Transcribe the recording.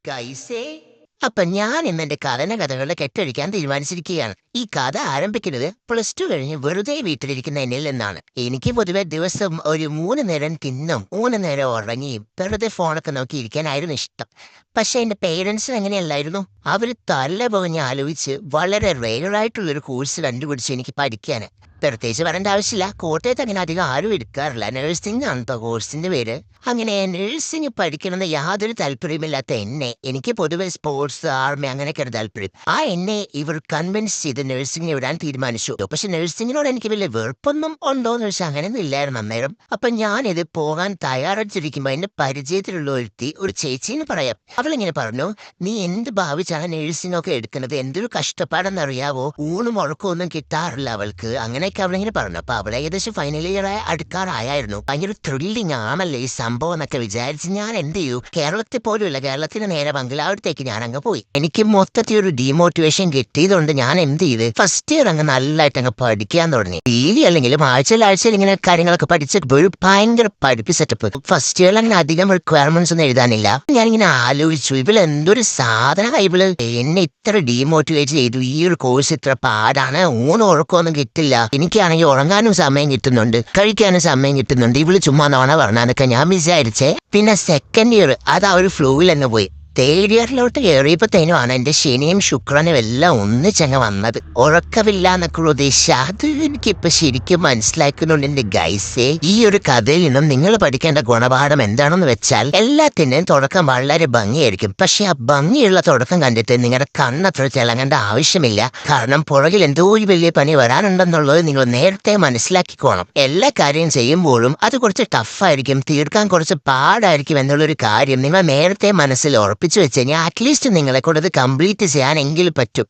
ഗൈസേ, അപ്പൊ ഞാൻ ഇന്ന് എന്റെ കഥകളുടെ കെട്ടഴിക്കാൻ തീരുമാനിച്ചിരിക്കുകയാണ്. ഈ കഥ ആരംഭിക്കുന്നത് +2 കഴിഞ്ഞ് വെറുതെ വീട്ടിലിരിക്കുന്ന എന്നിൽ നിന്നാണ്. എനിക്ക് പൊതുവെ ദിവസം ഒരു 3 നേരം തിന്നും 3 നേരം ഉറങ്ങിയും വെറുതെ ഫോണൊക്കെ നോക്കിയിരിക്കാനായിരുന്നു ഇഷ്ടം. പക്ഷെ എന്റെ പേരൻസിന് അങ്ങനെയല്ലായിരുന്നു. അവര് തല പുകഞ്ഞ് ആലോചിച്ച് വളരെ റെയറായിട്ടുള്ളൊരു കോഴ്സ് കണ്ടുപിടിച്ച് എനിക്ക് പഠിക്കാന്. പ്രത്യേകിച്ച് പറയേണ്ട ആവശ്യമില്ല, കോട്ടയത്ത് അങ്ങനെ അധികം ആരും എടുക്കാറില്ല. നഴ്സിംഗ് ആണ് കേട്ടോ കോഴ്സിന്റെ പേര്. അങ്ങനെ നഴ്സിംഗ് പഠിക്കണമെന്ന് യാതൊരു താല്പര്യമില്ലാത്ത എന്നെ, എനിക്ക് പൊതുവെ സ്പോർട്സ്, ആർമി അങ്ങനെയൊക്കെയാണ് താല്പര്യം. എന്നെ ഇവർ കൺവിൻസ് ചെയ്ത് നഴ്സിംഗിന് വിടാൻ തീരുമാനിച്ചു. പക്ഷെ നഴ്സിംഗിനോട് എനിക്ക് വലിയ വെറുപ്പൊന്നും ഉണ്ടോന്ന് വെച്ചാൽ അങ്ങനെയൊന്നും ഇല്ലായിരുന്നു അന്നേരം. അപ്പൊ ഞാനിത് പോകാൻ തയ്യാറെടുത്തിരിക്കുമ്പോ എന്റെ പരിചയത്തിലുള്ള ഒരു ചേച്ചിന്ന് പറയാം. അവളിങ്ങനെ പറഞ്ഞു, നീ എന്ത് ഭാവിച്ചാണ് നഴ്സിംഗ് ഒക്കെ എടുക്കുന്നത്, എന്തൊരു കഷ്ടപ്പാടെന്നറിയാവോ, ഊണും ഉറക്കവും ഒന്നും കിട്ടാറില്ല അവൾക്ക്, അങ്ങനെയൊക്കെ അവളിങ്ങനെ പറഞ്ഞു. അപ്പൊ അവളെ ഏകദേശം ഫൈനൽ ഇയർ അടുക്കാറായിരുന്നു. ഭയങ്കര ത്രില്ലിംഗ് ആണല്ലേ ഈ സംഭവം എന്നൊക്കെ വിചാരിച്ച് ഞാൻ എന്ത് ചെയ്തു, കേരളത്തിൽ പോലുമില്ല, കേരളത്തിന് നേരെ ബംഗ്ലാവിടത്തേക്ക് ഞാൻ അങ്ങ് പോയി. എനിക്ക് മൊത്തത്തിൽ ഒരു ഡീമോട്ടിവേഷൻ കിട്ടിയതുകൊണ്ട് ഞാൻ എന്ത് ചെയ്ത് ഫസ്റ്റ് ഇയർ അങ്ങ് നല്ലതായിട്ട് അങ്ങ് പഠിക്കാൻ തുടങ്ങി. ഡെയിലി അല്ലെങ്കിലും ആഴ്ചയിൽ ഇങ്ങനെ കാര്യങ്ങളൊക്കെ പഠിച്ചിട്ട് ഒരു ഭയങ്കര പഠിപ്പ് സെറ്റപ്പ്. ഫസ്റ്റ് ഇയറിൽ അങ്ങനെ അധികം റിക്വയർമെന്റ്സ് ഒന്നും എഴുതാനില്ല. ഞാനിങ്ങനെ ആലോചിച്ചു, ഇവള് എന്തൊരു സാധന ഇവള് എന്നെ ഇത്ര ഡീമോട്ടിവേറ്റ് ചെയ്തു. ഈ ഒരു കോഴ്സ് ഇത്ര പാടാണ്, ഊണും ഉറക്കമൊന്നും കിട്ടില്ല, എനിക്കാണെങ്കിൽ ഉറങ്ങാനും സമയം കിട്ടുന്നുണ്ട്, കഴിക്കാനും സമയം കിട്ടുന്നുണ്ട്, ഇവള് ചുമ്മാ നോണ പറഞ്ഞാന്നൊക്കെ ഞാൻ വിചാരിച്ചേ. പിന്നെ സെക്കൻഡ് ഇയർ അത് ആ ഒരു ഫ്ലോയിൽ തന്നെ പോയി. തേർഡ് ഇയറിലോട്ട് കയറിയപ്പോഴത്തേനുമാണ് എന്റെ ശനിയും ശുക്രനും എല്ലാം ഒന്നിച്ചങ്ങ് വന്നത്. ഉറക്കമില്ല എന്നൊക്കെ ഉദ്ദേശിച്ച അത് എനിക്കിപ്പോ ശരിക്കും മനസ്സിലാക്കുന്നുണ്ട് എന്റെ ഗൈസേ. ഈ ഒരു കഥയിൽ നിന്നും നിങ്ങൾ പഠിക്കേണ്ട ഗുണപാഠം എന്താണെന്ന് വെച്ചാൽ, എല്ലാത്തിന്റെയും തുടക്കം വളരെ ഭംഗിയായിരിക്കും. പക്ഷെ ആ ഭംഗിയുള്ള തുടക്കം കണ്ടിട്ട് നിങ്ങളുടെ കണ്ണത്ര തിളങ്ങേണ്ട ആവശ്യമില്ല. കാരണം പുറകിൽ എന്തോ ഒരു വലിയ പണി വരാനുണ്ടെന്നുള്ളത് നിങ്ങൾ നേരത്തെ മനസ്സിലാക്കിക്കോണം. എല്ലാ കാര്യം ചെയ്യുമ്പോഴും അത് കുറച്ച് ടഫായിരിക്കും, തീർക്കാൻ കുറച്ച് പാടായിരിക്കും എന്നുള്ളൊരു കാര്യം നിങ്ങൾ നേരത്തെ മനസ്സിൽ ഉറപ്പിച്ചു വെച്ച് കഴിഞ്ഞാൽ അറ്റ്ലീസ്റ്റ് നിങ്ങളെ കൊണ്ട് അത് കംപ്ലീറ്റ് ചെയ്യാനെങ്കിലും പറ്റും.